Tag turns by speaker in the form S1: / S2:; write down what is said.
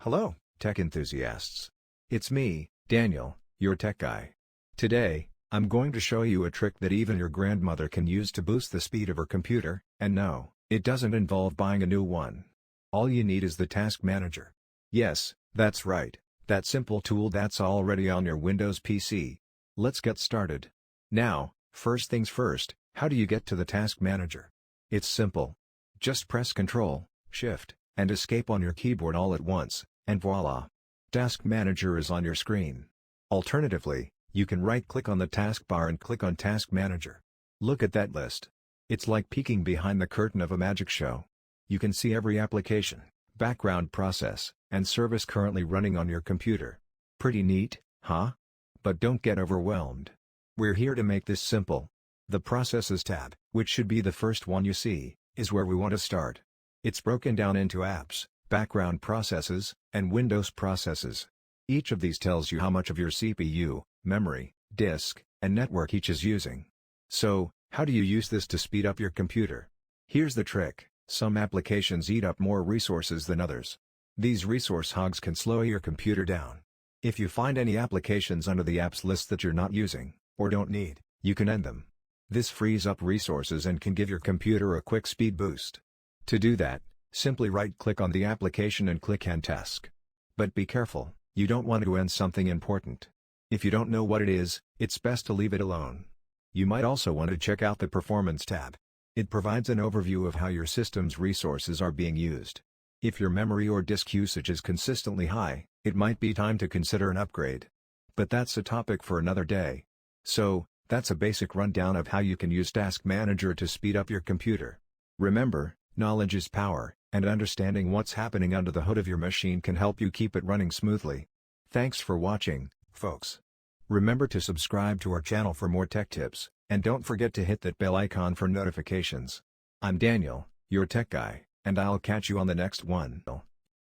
S1: Hello, tech enthusiasts. It's me, Daniel, your tech guy. Today, I'm going to show you a trick that even your grandmother can use to boost the speed of her computer, and no, it doesn't involve buying a new one. All you need is the Task Manager. Yes, that's right, that simple tool that's already on your Windows PC. Let's get started. Now, first things first, how do you get to the Task Manager? It's simple. Just press Ctrl, Shift, and Escape on your keyboard all at once, and voila! Task Manager is on your screen. Alternatively, you can right-click on the taskbar and click on Task Manager. Look at that list. It's like peeking behind the curtain of a magic show. You can see every application, background process, and service currently running on your computer. Pretty neat, huh? But don't get overwhelmed. We're here to make this simple. The Processes tab, which should be the first one you see, is where we want to start. It's broken down into Apps, Background Processes, and Windows Processes. Each of these tells you how much of your CPU, memory, disk, and network each is using. So, how do you use this to speed up your computer? Here's the trick: some applications eat up more resources than others. These resource hogs can slow your computer down. If you find any applications under the apps list that you're not using, or don't need, you can end them. This frees up resources and can give your computer a quick speed boost. To do that, simply right-click on the application and click End Task. But be careful, you don't want to end something important. If you don't know what it is, it's best to leave it alone. You might also want to check out the Performance tab. It provides an overview of how your system's resources are being used. If your memory or disk usage is consistently high, it might be time to consider an upgrade. But that's a topic for another day. So, that's a basic rundown of how you can use Task Manager to speed up your computer. Remember, knowledge is power, and understanding what's happening under the hood of your machine can help you keep it running smoothly. Thanks for watching, folks. Remember to subscribe to our channel for more tech tips, and don't forget to hit that bell icon for notifications. I'm Daniel, your tech guy, and I'll catch you on the next one.